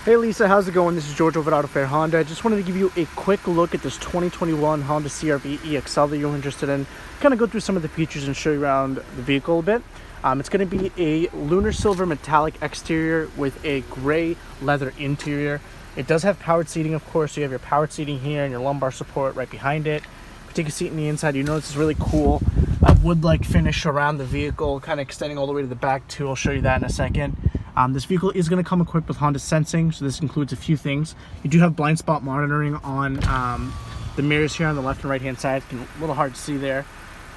Hey Lisa, how's it going? This is George over at Autofair Honda. I just wanted to give you a quick look at this 2021 Honda CR-V EXL that you're interested in. Kind of go through some of the features and show you around the vehicle a bit. It's going to be a lunar silver metallic exterior with a gray leather interior. It does have powered seating, of course. So you have your powered seating here and your lumbar support right behind it. If you take a seat in the inside, you notice it's really cool wood-like finish around the vehicle, kind of extending all the way to the back too. I'll show you that in a second. This vehicle is going to come equipped with Honda Sensing, so this includes a few things. You do have blind spot monitoring on the mirrors here on the left and right hand side. It's a little hard to see there,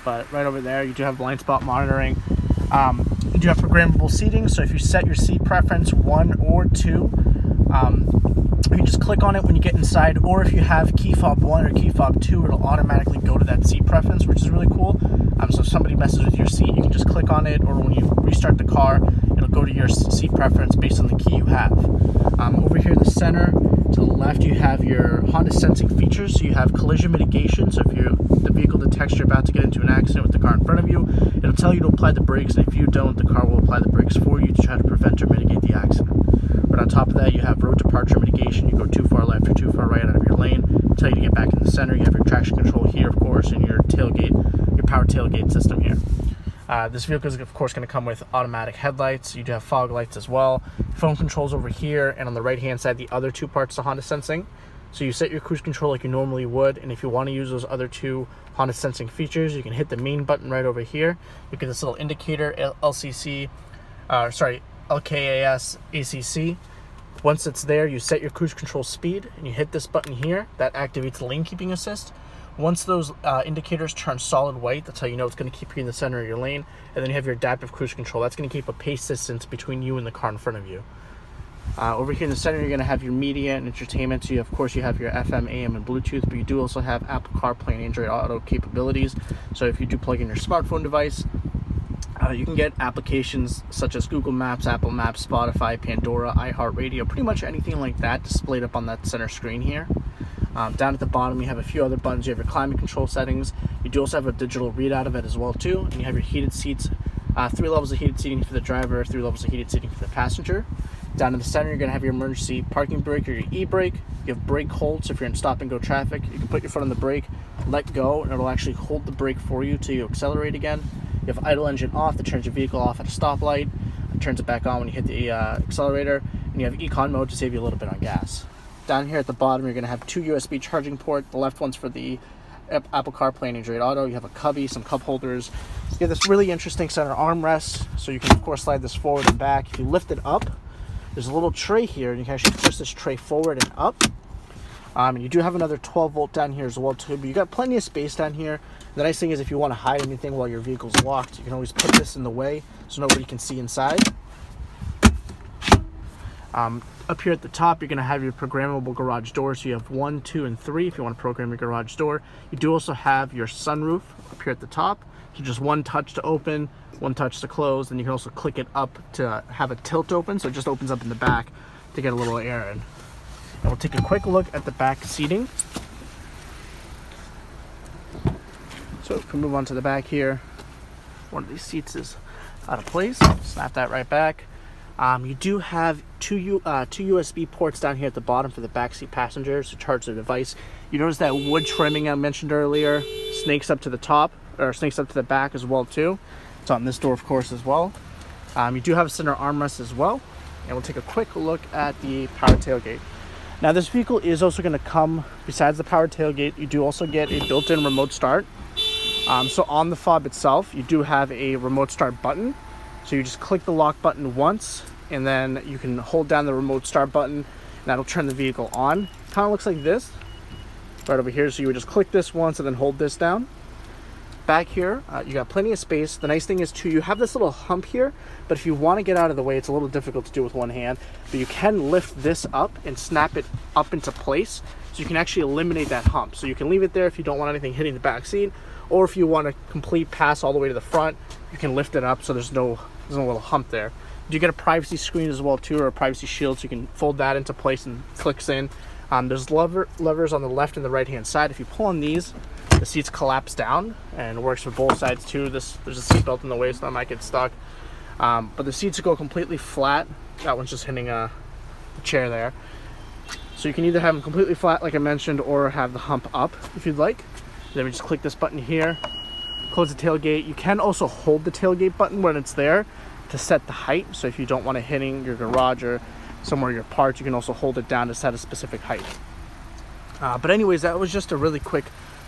but right over there you do have blind spot monitoring. You do have programmable seating, so if you set your seat preference 1 or 2, you just click on it when you get inside, or if you have key fob 1 or key fob 2, it'll automatically go to that seat preference, which is really cool. So if somebody messes with your seat, you can just click on it, or when you restart the car, it'll go to your seat preference based on the key you have. Over here in the center, to the left, you have your Honda Sensing features. So you have collision mitigation, so if the vehicle detects you're about to get into an accident with the car in front of you, it'll tell you to apply the brakes, and if you don't, the car will apply the brakes for you to try to prevent or mitigate the accident. But on top of that, you have road departure mitigation. You go too far left or too far right out of your lane, it'll tell you to get back in the center. You have your traction control here, of course, and your tailgate, your power tailgate system here. This vehicle is, of course, going to come with automatic headlights. You do have fog lights as well. Phone controls over here, and on the right-hand side, the other two parts of Honda Sensing. So you set your cruise control like you normally would, and if you want to use those other two Honda Sensing features, you can hit the main button right over here. You get this little indicator, LKAS ACC. Once it's there, you set your cruise control speed, and you hit this button here. That activates lane keeping assist. Once those indicators turn solid white, that's how you know it's going to keep you in the center of your lane. And then you have your adaptive cruise control. That's going to keep a pace distance between you and the car in front of you. Over here in the center, you're going to have your media and entertainment. So of course, you have your FM, AM, and Bluetooth, but you do also have Apple CarPlay and Android Auto capabilities. So if you do plug in your smartphone device, you can get applications such as Google Maps, Apple Maps, Spotify, Pandora, iHeartRadio, pretty much anything like that displayed up on that center screen here. Down at the bottom, you have a few other buttons. You have your climate control settings. You do also have a digital readout of it as well too. And you have your heated seats, 3 levels of heated seating for the driver, 3 levels of heated seating for the passenger. Down in the center, you're going to have your emergency parking brake or your e-brake. You have brake hold, so if you're in stop and go traffic, you can put your foot on the brake, let go, and it'll actually hold the brake for you till you accelerate again. You have idle engine off, that turns your vehicle off at a stoplight. It turns it back on when you hit the accelerator. And you have econ mode to save you a little bit on gas. Down here at the bottom, you're going to have 2 USB charging ports. The left one's for the Apple CarPlay and Android Auto. You have a cubby, some cup holders. You have this really interesting center armrest, so you can, of course, slide this forward and back. If you lift it up, there's a little tray here, and you can actually push this tray forward and up. And you do have another 12-volt down here as well, too, but you got plenty of space down here. The nice thing is if you want to hide anything while your vehicle's locked, you can always put this in the way so nobody can see inside. Up here at the top, you're going to have your programmable garage doors. So you have 1, 2, and 3 if you want to program your garage door. You do also have your sunroof up here at the top. So just 1 touch to open, 1 touch to close. Then you can also click it up to have a tilt open, so it just opens up in the back to get a little air in. And we'll take a quick look at the back seating. So if we move on to the back here, one of these seats is out of place. Snap that right back. You do have two USB ports down here at the bottom for the backseat passengers to charge their device. You notice that wood trimming I mentioned earlier snakes up to the top, or snakes up to the back as well too. It's on this door, of course, as well. You do have a center armrest as well. And we'll take a quick look at the power tailgate. Now this vehicle is also going to come, besides the power tailgate, you do also get a built-in remote start. So on the fob itself, you do have a remote start button. So you just click the lock button once, and then you can hold down the remote start button, and that'll turn the vehicle on. Kind of looks like this, right over here. So you would just click this once and then hold this down. Back here, you got plenty of space. The nice thing is too, you have this little hump here, but if you want to get out of the way, it's a little difficult to do with one hand, but you can lift this up and snap it up into place, so you can actually eliminate that hump. So you can leave it there if you don't want anything hitting the back seat, or if you want a complete pass all the way to the front, you can lift it up so there's no little hump there. You get a privacy screen as well too, or a privacy shield, so you can fold that into place and clicks in. There's levers on the left and the right hand side. If you pull on these, the seats collapse down, and it works for both sides too. There's a seat belt in the way, so that might get stuck. But the seats go completely flat. That one's just hitting the chair there. So you can either have them completely flat like I mentioned, or have the hump up if you'd like. Then we just click this button here, close the tailgate. You can also hold the tailgate button when it's there to set the height. So if you don't want it hitting your garage or somewhere you're parked, you can also hold it down to set a specific height. But anyways, that was just a really quick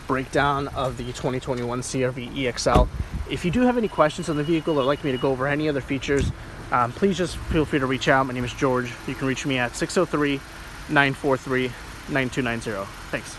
breakdown of the 2021 CR-V EXL. If you do have any questions on the vehicle or like me to go over any other features, please just feel free to reach out. My name is George. You can reach me at 603-943-9290. Thanks.